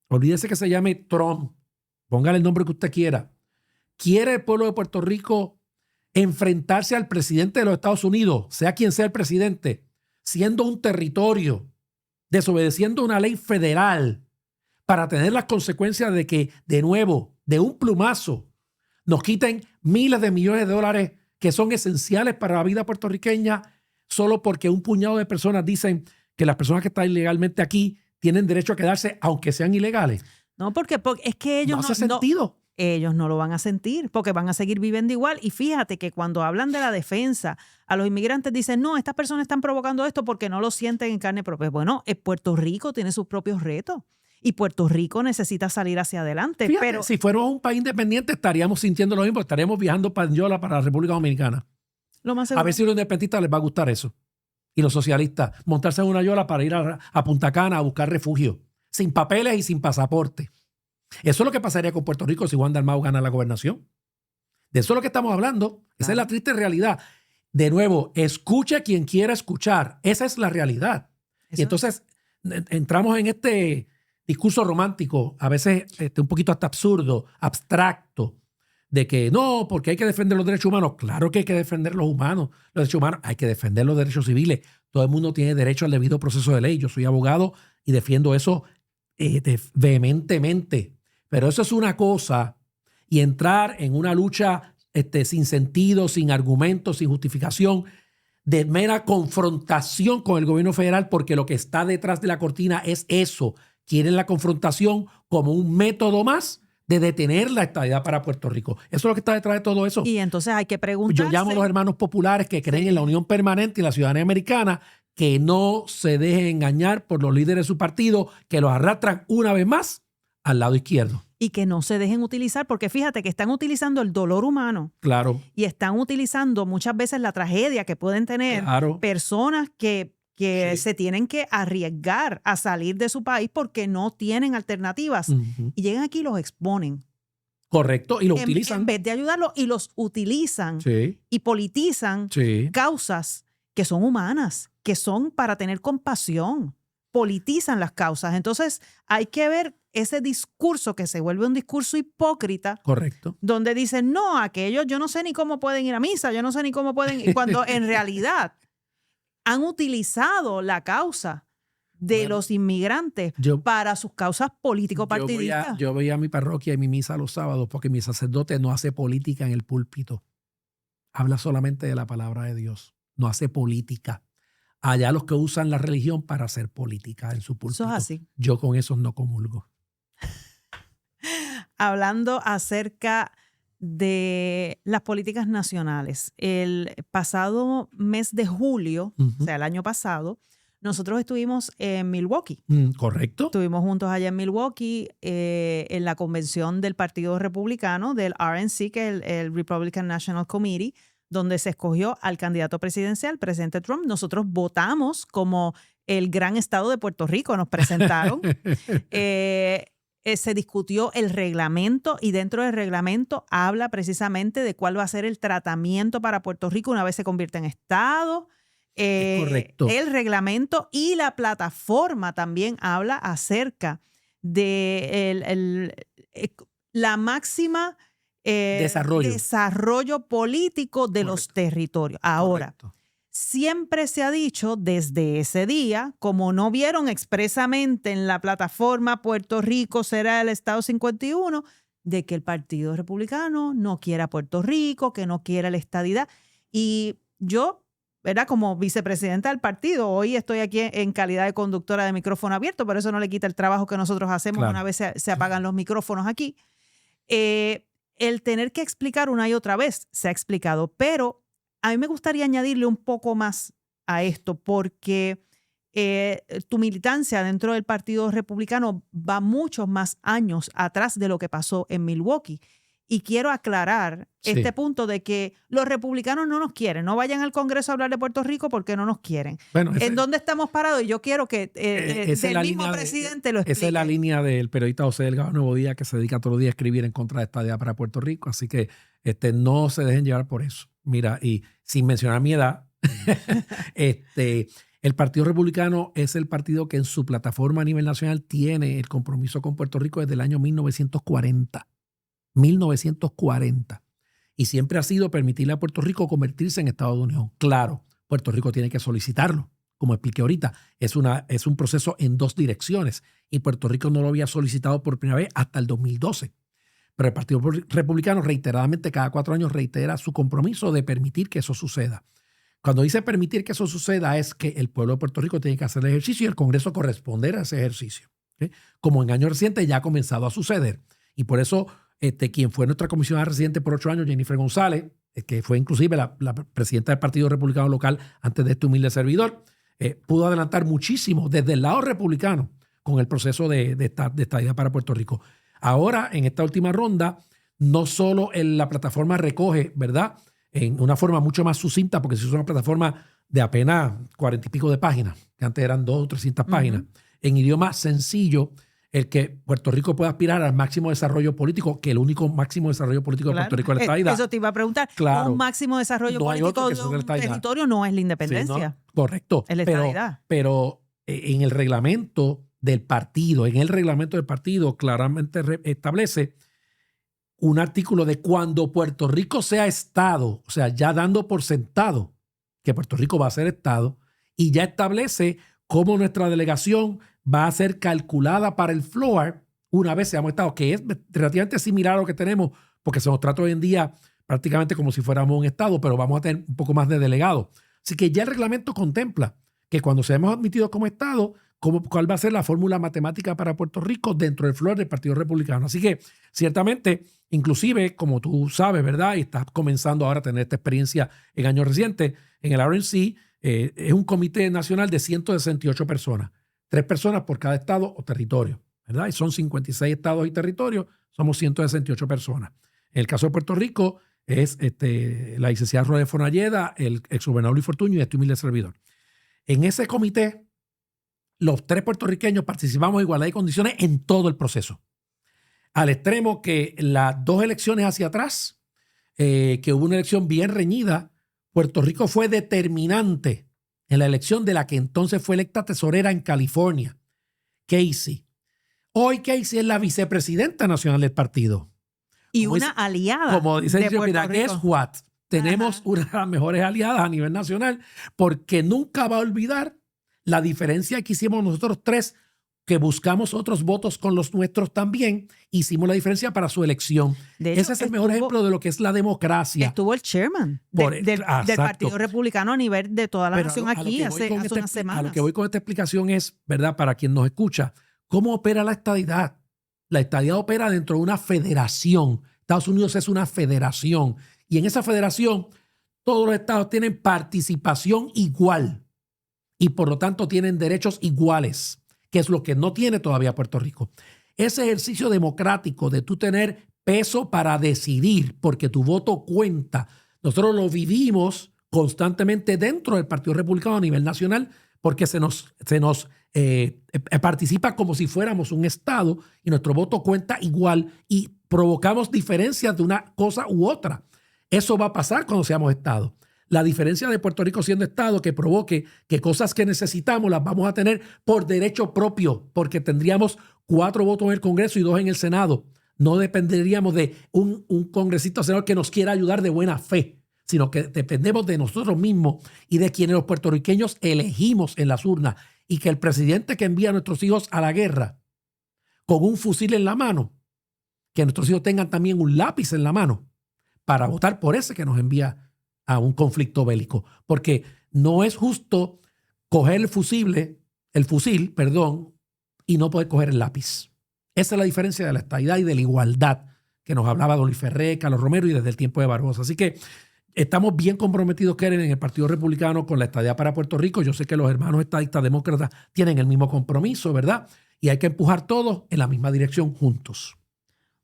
Olvídese que se llame Trump. Póngale el nombre que usted quiera. ¿Quiere el pueblo de Puerto Rico enfrentarse al presidente de los Estados Unidos, sea quien sea el presidente, siendo un territorio, desobedeciendo una ley federal, para tener las consecuencias de que, de nuevo, de un plumazo, nos quiten miles de millones de dólares que son esenciales para la vida puertorriqueña, solo porque un puñado de personas dicen que las personas que están ilegalmente aquí tienen derecho a quedarse aunque sean ilegales? No, porque es que ellos no hace sentido. Ellos no lo van a sentir porque van a seguir viviendo igual. Y fíjate que cuando hablan de la defensa, a los inmigrantes dicen, no, estas personas están provocando esto porque no lo sienten en carne propia. Bueno, Puerto Rico tiene sus propios retos y Puerto Rico necesita salir hacia adelante. Fíjate, pero si fuéramos un país independiente estaríamos sintiendo lo mismo, estaríamos viajando para la República Dominicana. Lo más seguro. A ver si a los independentistas les va a gustar eso. Y los socialistas, montarse en una yola para ir a Punta Cana a buscar refugio, sin papeles y sin pasaporte. Eso es lo que pasaría con Puerto Rico si Juan Dalmau gana la gobernación. De eso es lo que estamos hablando. Claro. Esa es la triste realidad. De nuevo, escuche quien quiera escuchar. Esa es la realidad. Eso. Y entonces entramos en este discurso romántico, a veces un poquito hasta absurdo, abstracto, de que no, porque hay que defender los derechos humanos. Claro que hay que defender los derechos humanos. Hay que defender los derechos civiles. Todo el mundo tiene derecho al debido proceso de ley. Yo soy abogado y defiendo eso vehementemente. Pero eso es una cosa, y entrar en una lucha sin sentido, sin argumentos, sin justificación, de mera confrontación con el gobierno federal, porque lo que está detrás de la cortina es eso. Quieren la confrontación como un método más de detener la estadidad para Puerto Rico. Eso es lo que está detrás de todo eso. Y entonces hay que preguntarse. Yo llamo a los hermanos populares que creen en la unión permanente y la ciudadanía americana, que no se dejen engañar por los líderes de su partido, que los arrastran una vez más al lado izquierdo. Y que no se dejen utilizar, porque fíjate que están utilizando el dolor humano. Claro. Y están utilizando muchas veces la tragedia que pueden tener personas que se tienen que arriesgar a salir de su país porque no tienen alternativas. Y llegan aquí y los exponen. Correcto, y lo utilizan. En vez de ayudarlos, y los utilizan y politizan causas que son humanas, que son para tener compasión. Politizan las causas. Entonces hay que ver ese discurso que se vuelve un discurso hipócrita. Correcto. Donde dicen, no, aquellos yo no sé ni cómo pueden ir a misa, yo no sé ni cómo pueden ir, cuando en realidad han utilizado la causa de los inmigrantes para sus causas político-partidistas. Yo voy a mi parroquia y mi misa los sábados porque mi sacerdote no hace política en el púlpito. Habla solamente de la palabra de Dios. No hace política. Allá los que usan la religión para hacer política en su púlpito. Eso es así. Yo con esos no comulgo. Hablando acerca de las políticas nacionales. El pasado mes de julio, o sea, el año pasado, nosotros estuvimos en Milwaukee. Correcto. Estuvimos juntos allá en Milwaukee en la convención del Partido Republicano, del RNC, que es el Republican National Committee, donde se escogió al candidato presidencial, presidente Trump. Nosotros votamos como el gran estado de Puerto Rico, nos presentaron. Se discutió el reglamento y dentro del reglamento habla precisamente de cuál va a ser el tratamiento para Puerto Rico una vez se convierta en estado. Correcto. El reglamento y la plataforma también habla acerca de la máxima desarrollo político de los territorios. Ahora, siempre se ha dicho desde ese día, como no vieron expresamente en la plataforma Puerto Rico será el Estado 51, de que el Partido Republicano no quiera Puerto Rico, que no quiera la estadidad. Y yo, ¿verdad? Como vicepresidenta del partido, hoy estoy aquí en calidad de conductora de micrófono abierto, pero eso no le quita el trabajo que nosotros hacemos una vez se apagan los micrófonos aquí. El tener que explicar una y otra vez se ha explicado, pero a mí me gustaría añadirle un poco más a esto porque tu militancia dentro del Partido Republicano va muchos más años atrás de lo que pasó en Milwaukee. Y quiero aclarar este punto de que los republicanos no nos quieren. No vayan al Congreso a hablar de Puerto Rico porque no nos quieren. Bueno, ¿en dónde estamos parados? Y yo quiero que el mismo presidente lo explique. Esa es la línea del periodista José Delgado Nuevo Día, que se dedica todos los días a escribir en contra de esta idea para Puerto Rico. Así que no se dejen llevar por eso. Mira, y sin mencionar mi edad, el Partido Republicano es el partido que en su plataforma a nivel nacional tiene el compromiso con Puerto Rico desde el año 1940. 1940. Y siempre ha sido permitirle a Puerto Rico convertirse en Estado de Unión. Claro, Puerto Rico tiene que solicitarlo. Como expliqué ahorita, es un proceso en dos direcciones. Y Puerto Rico no lo había solicitado por primera vez hasta el 2012. Pero el Partido Republicano reiteradamente cada 4 años reitera su compromiso de permitir que eso suceda. Cuando dice permitir que eso suceda es que el pueblo de Puerto Rico tiene que hacer el ejercicio y el Congreso corresponder a ese ejercicio. ¿Okay? Como en años recientes ya ha comenzado a suceder. Y por eso quien fue nuestra comisionada residente por 8 años, Jennifer González, que fue inclusive la presidenta del Partido Republicano local antes de este humilde servidor, pudo adelantar muchísimo desde el lado republicano con el proceso de estadía para Puerto Rico. Ahora, en esta última ronda, no solo la plataforma recoge, ¿verdad?, en una forma mucho más sucinta, porque si es una plataforma de apenas 40 y pico de páginas, que antes eran 200 o 300 páginas, en idioma sencillo, el que Puerto Rico pueda aspirar al máximo desarrollo político, que el único máximo desarrollo político de Puerto Rico es la estadidad. Eso te iba a preguntar. Un máximo desarrollo político de un territorio no es la independencia. Sí, no, correcto. Es la estadidad. Pero en el reglamento del partido, claramente establece un artículo de cuando Puerto Rico sea Estado, o sea, ya dando por sentado que Puerto Rico va a ser Estado, y ya establece cómo nuestra delegación va a ser calculada para el floor una vez seamos Estado, que es relativamente similar a lo que tenemos, porque se nos trata hoy en día prácticamente como si fuéramos un Estado, pero vamos a tener un poco más de delegados. Así que ya el reglamento contempla que cuando seamos admitidos como Estado, cuál va a ser la fórmula matemática para Puerto Rico dentro del floor del Partido Republicano. Así que ciertamente, inclusive, como tú sabes, ¿verdad? Y estás comenzando ahora a tener esta experiencia en años recientes, en el RNC es un comité nacional de 168 personas. 3 personas por cada estado o territorio. ¿verdad? Y son 56 estados y territorios, somos 168 personas. En el caso de Puerto Rico es la licenciada Rodríguez Fornalleda, el exgobernador Luis Fortuño y este humilde servidor. En ese comité, los 3 puertorriqueños participamos en igualdad de condiciones en todo el proceso. Al extremo que las 2 elecciones hacia atrás, que hubo una elección bien reñida, Puerto Rico fue determinante en la elección de la que entonces fue electa tesorera en California, Casey. Hoy Casey es la vicepresidenta nacional del partido. Y una aliada. Como dice de yo, mira, Puerto Rico. guess what? Tenemos una de las mejores aliadas a nivel nacional, porque nunca va a olvidar la diferencia que hicimos nosotros 3, que buscamos otros votos con los nuestros también, hicimos la diferencia para su elección. De hecho, ese es el mejor ejemplo de lo que es la democracia. Estuvo el chairman del Partido Republicano a nivel de toda la nación aquí hace unas semanas. A lo que voy con esta explicación es, ¿verdad? Para quien nos escucha, ¿cómo opera la estadidad? La estadidad opera dentro de una federación. Estados Unidos es una federación. Y en esa federación, todos los estados tienen participación igual. Y por lo tanto tienen derechos iguales, que es lo que no tiene todavía Puerto Rico. Ese ejercicio democrático de tú tener peso para decidir, porque tu voto cuenta, nosotros lo vivimos constantemente dentro del Partido Republicano a nivel nacional, porque se nos participa como si fuéramos un estado y nuestro voto cuenta igual y provocamos diferencias de una cosa u otra. Eso va a pasar cuando seamos estado. La diferencia de Puerto Rico siendo estado que provoque que cosas que necesitamos las vamos a tener por derecho propio, porque tendríamos 4 votos en el Congreso y 2 en el Senado. No dependeríamos de un congresista o senador que nos quiera ayudar de buena fe, sino que dependemos de nosotros mismos y de quienes los puertorriqueños elegimos en las urnas, y que el presidente que envía a nuestros hijos a la guerra con un fusil en la mano, que nuestros hijos tengan también un lápiz en la mano para votar por ese que nos envía a un conflicto bélico, porque no es justo coger el fusil, y no poder coger el lápiz. Esa es la diferencia de la estadidad y de la igualdad que nos hablaba Don Luis Ferré, Carlos Romero y desde el tiempo de Barbosa. Así que estamos bien comprometidos, Keren, en el Partido Republicano con la estadidad para Puerto Rico. Yo sé que los hermanos estadistas demócratas tienen el mismo compromiso, ¿verdad? Y hay que empujar todos en la misma dirección juntos.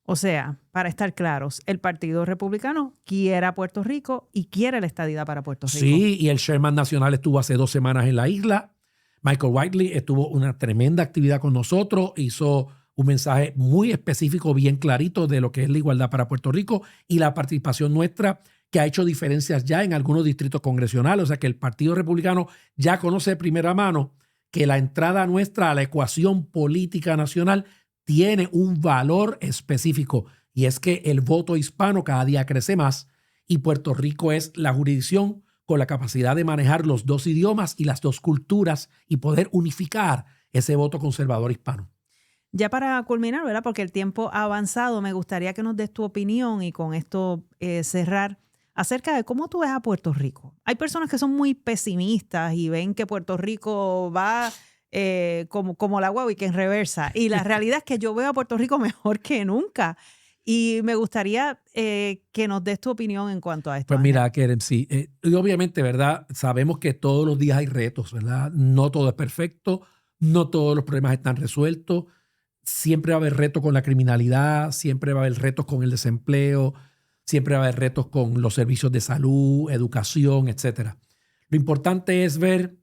O sea, para estar claros, el Partido Republicano quiere a Puerto Rico y quiere la estadidad para Puerto Rico. Sí, y el Chairman Nacional estuvo hace 2 semanas en la isla. Michael Whiteley estuvo una tremenda actividad con nosotros, hizo un mensaje muy específico, bien clarito de lo que es la igualdad para Puerto Rico y la participación nuestra, que ha hecho diferencias ya en algunos distritos congresionales. O sea que el Partido Republicano ya conoce de primera mano que la entrada nuestra a la ecuación política nacional tiene un valor específico, y es que el voto hispano cada día crece más y Puerto Rico es la jurisdicción con la capacidad de manejar los 2 idiomas y las 2 culturas y poder unificar ese voto conservador hispano. Ya para culminar, ¿verdad? Porque el tiempo ha avanzado, me gustaría que nos des tu opinión y con esto cerrar acerca de cómo tú ves a Puerto Rico. Hay personas que son muy pesimistas y ven que Puerto Rico va como la guagua y que en reversa. Y la realidad es que yo veo a Puerto Rico mejor que nunca. Y me gustaría que nos des tu opinión en cuanto a esto. Pues mira, Keren, sí. Y obviamente, ¿verdad? Sabemos que todos los días hay retos, ¿verdad? No todo es perfecto, no todos los problemas están resueltos. Siempre va a haber retos con la criminalidad, siempre va a haber retos con el desempleo, siempre va a haber retos con los servicios de salud, educación, etcétera. Lo importante es ver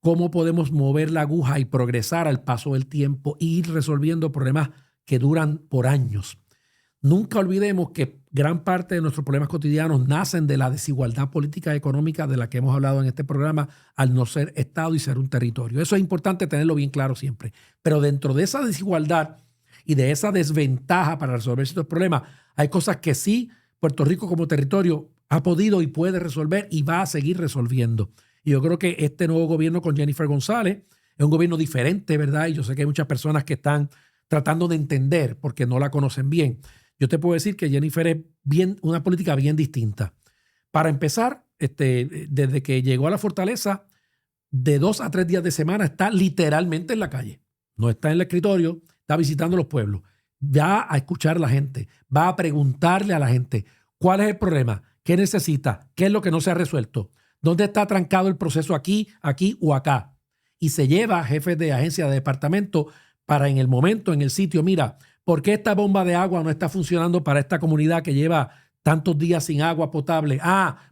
cómo podemos mover la aguja y progresar al paso del tiempo e ir resolviendo problemas que duran por años. Nunca olvidemos que gran parte de nuestros problemas cotidianos nacen de la desigualdad política y económica de la que hemos hablado en este programa, al no ser Estado y ser un territorio. Eso es importante tenerlo bien claro siempre. Pero dentro de esa desigualdad y de esa desventaja para resolver estos problemas, hay cosas que sí Puerto Rico como territorio ha podido y puede resolver y va a seguir resolviendo. Y yo creo que este nuevo gobierno con Jennifer González es un gobierno diferente, ¿verdad? Y yo sé que hay muchas personas que están tratando de entender porque no la conocen bien. Yo te puedo decir que Jennifer es una política bien distinta. Para empezar, desde que llegó a la fortaleza, de 2 a 3 días de semana está literalmente en la calle. No está en el escritorio, está visitando los pueblos. Va a escuchar a la gente, va a preguntarle a la gente cuál es el problema, qué necesita, qué es lo que no se ha resuelto, dónde está trancado el proceso aquí o acá. Y se lleva a jefes de agencia, de departamento, para en el momento, en el sitio, mira, ¿por qué esta bomba de agua no está funcionando para esta comunidad que lleva tantos días sin agua potable?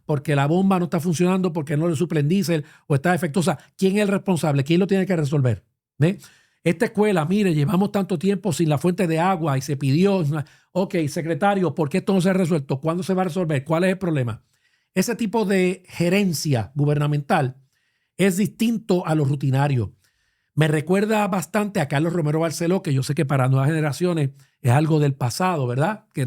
Porque la bomba no está funcionando, porque no le suplen diésel o está defectuosa. ¿Quién es el responsable? ¿Quién lo tiene que resolver? Esta escuela, mire, llevamos tanto tiempo sin la fuente de agua y se pidió. Ok, secretario, ¿por qué esto no se ha resuelto? ¿Cuándo se va a resolver? ¿Cuál es el problema? Ese tipo de gerencia gubernamental es distinto a lo rutinario. Me recuerda bastante a Carlos Romero Barceló, que yo sé que para nuevas generaciones es algo del pasado, ¿verdad? Que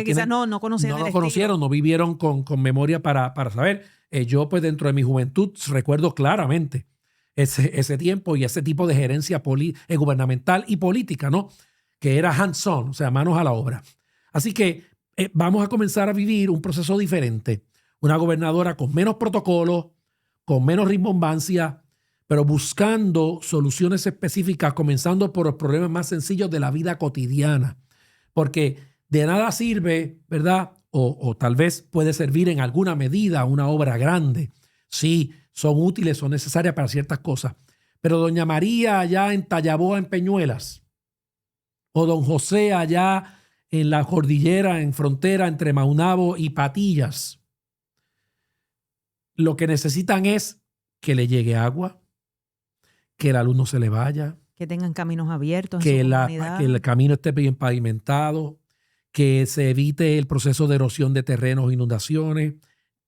quizás no conocían no lo conocieron, no vivieron con memoria para saber. Yo, pues, dentro de mi juventud recuerdo claramente ese tiempo y ese tipo de gerencia gubernamental y política, ¿no? Que era hands-on, o sea, manos a la obra. Así que vamos a comenzar a vivir un proceso diferente. Una gobernadora con menos protocolos, con menos rimbombancia, pero buscando soluciones específicas, comenzando por los problemas más sencillos de la vida cotidiana. Porque de nada sirve, ¿verdad? O tal vez puede servir en alguna medida una obra grande. Sí, son útiles, son necesarias para ciertas cosas. Pero doña María allá en Tallaboa, en Peñuelas, o don José allá en la cordillera, en frontera entre Maunabo y Patillas, lo que necesitan es que le llegue agua, que la luz no se le vaya, que tengan caminos abiertos, que en su comunidad, que el camino esté bien pavimentado, que se evite el proceso de erosión de terrenos, inundaciones,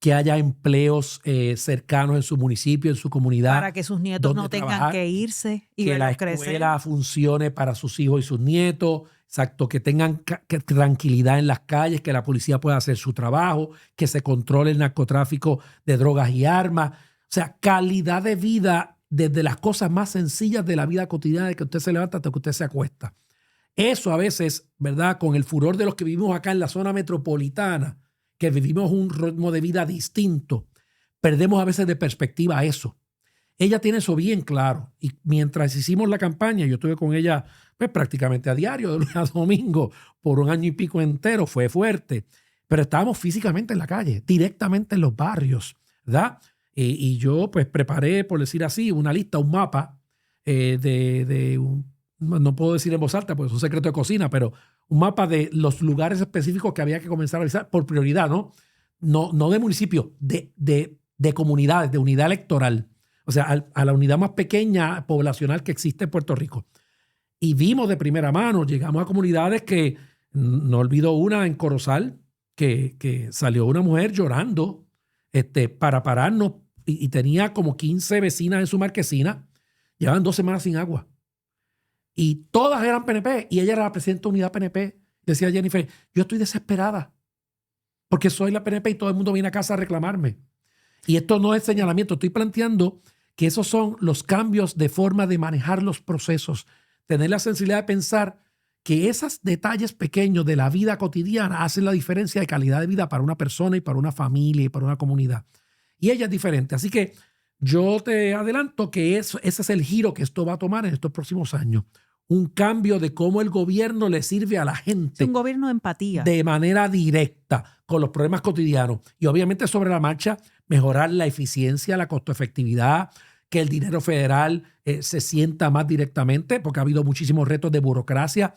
que haya empleos cercanos en su municipio, en su comunidad. Para que sus nietos no tengan que irse y que la escuela funcione para sus hijos y sus nietos. Exacto, que tengan tranquilidad en las calles, que la policía pueda hacer su trabajo, que se controle el narcotráfico de drogas y armas. O sea, calidad de vida desde las cosas más sencillas de la vida cotidiana, de que usted se levanta hasta que usted se acuesta. Eso a veces, ¿verdad? Con el furor de los que vivimos acá en la zona metropolitana, que vivimos un ritmo de vida distinto, perdemos a veces de perspectiva eso. Ella tiene eso bien claro. Y mientras hicimos la campaña, yo estuve con ella pues, prácticamente a diario, de lunes a domingo, por un año y pico entero, fue fuerte. Pero estábamos físicamente en la calle, directamente en los barrios, ¿verdad? Y yo pues preparé, por decir así, una lista, un mapa no puedo decir en voz alta porque es un secreto de cocina, pero un mapa de los lugares específicos que había que comenzar a realizar por prioridad, ¿no? No de municipio, de comunidades, de unidad electoral. O sea, a la unidad más pequeña poblacional que existe en Puerto Rico. Y vimos de primera mano, llegamos a comunidades que, no olvido una en Corozal, que salió una mujer llorando para pararnos y tenía como 15 vecinas en su marquesina, llevaban 2 semanas sin agua. Y todas eran PNP y ella era la presidenta de unidad PNP. Decía Jennifer, yo estoy desesperada porque soy la PNP y todo el mundo viene a casa a reclamarme. Y esto no es señalamiento, estoy planteando que esos son los cambios de forma de manejar los procesos, tener la sensibilidad de pensar que esos detalles pequeños de la vida cotidiana hacen la diferencia de calidad de vida para una persona y para una familia y para una comunidad. Y ella es diferente. Así que yo te adelanto que ese es el giro que esto va a tomar en estos próximos años. Un cambio de cómo el gobierno le sirve a la gente. Un gobierno de empatía. De manera directa con los problemas cotidianos. Y obviamente sobre la marcha mejorar la eficiencia, la costo-efectividad, que el dinero federal se sienta más directamente, porque ha habido muchísimos retos de burocracia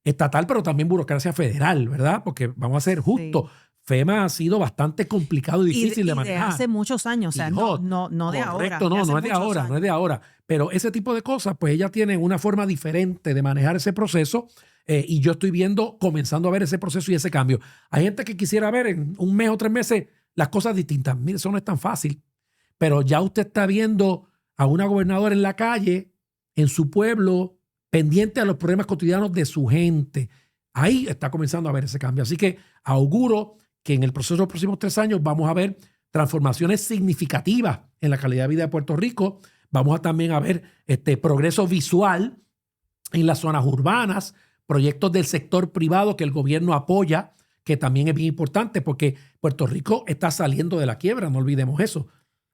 estatal, pero también burocracia federal, ¿verdad? Porque vamos a ser justos. Sí. FEMA ha sido bastante complicado y difícil de manejar. De hace muchos años, o sea, no de ahora. Correcto, no es de ahora. Pero ese tipo de cosas, pues ella tiene una forma diferente de manejar ese proceso y yo estoy comenzando a ver ese proceso y ese cambio. Hay gente que quisiera ver en 1 mes o 3 meses las cosas distintas. Mire, eso no es tan fácil. Pero ya usted está viendo a una gobernadora en la calle, en su pueblo, pendiente a los problemas cotidianos de su gente. Ahí está comenzando a ver ese cambio. Así que auguro que en el proceso de los próximos 3 años vamos a ver transformaciones significativas en la calidad de vida de Puerto Rico. Vamos también a ver progreso visual en las zonas urbanas, proyectos del sector privado que el gobierno apoya, que también es bien importante porque Puerto Rico está saliendo de la quiebra, no olvidemos eso.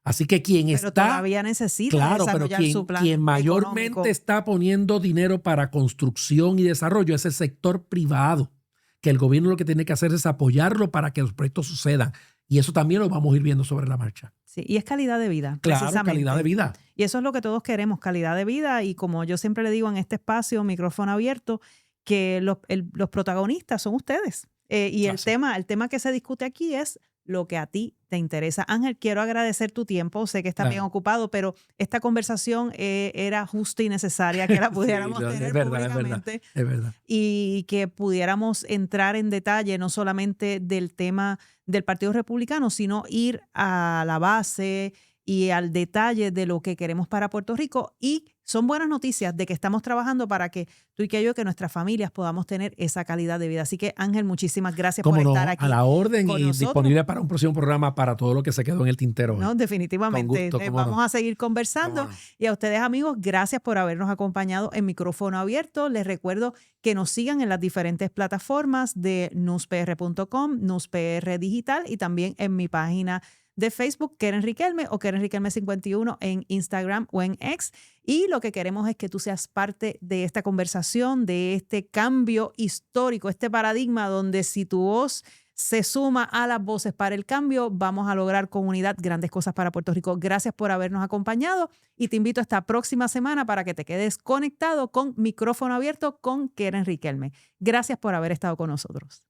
Así que pero todavía necesita desarrollar su plan quien mayormente económico. Está poniendo dinero para construcción y desarrollo es el sector privado, que el gobierno lo que tiene que hacer es apoyarlo para que los proyectos sucedan. Y eso también lo vamos a ir viendo sobre la marcha. Sí, y es calidad de vida, Claro, precisamente. calidad de vida. Y eso es lo que todos queremos, calidad de vida. Y como yo siempre le digo en este espacio, micrófono abierto, que los protagonistas son ustedes. Y el tema que se discute aquí es lo que a ti te interesa. Ángel, quiero agradecer tu tiempo. Sé que estás bien ocupado, pero esta conversación era justa y necesaria que la pudiéramos tener públicamente. Es verdad. Y que pudiéramos entrar en detalle no solamente del tema del Partido Republicano, sino ir a la base y al detalle de lo que queremos para Puerto Rico. Y son buenas noticias de que estamos trabajando para que tú y que yo, que nuestras familias podamos tener esa calidad de vida. Así que, Ángel, muchísimas gracias por estar aquí. A la orden y nosotros. Disponible para un próximo programa para todo lo que se quedó en el tintero. No, definitivamente. Con gusto, Vamos a seguir conversando. Y a ustedes, amigos, gracias por habernos acompañado en Micrófono Abierto. Les recuerdo que nos sigan en las diferentes plataformas de newspr.com, NewsPR Digital y también en mi página de Facebook, Keren Riquelme o Keren Riquelme 51 en Instagram o en X. Y lo que queremos es que tú seas parte de esta conversación, de este cambio histórico, este paradigma donde si tu voz se suma a las voces para el cambio, vamos a lograr con unidad grandes cosas para Puerto Rico. Gracias por habernos acompañado y te invito esta próxima semana para que te quedes conectado con Micrófono Abierto con Keren Riquelme. Gracias por haber estado con nosotros.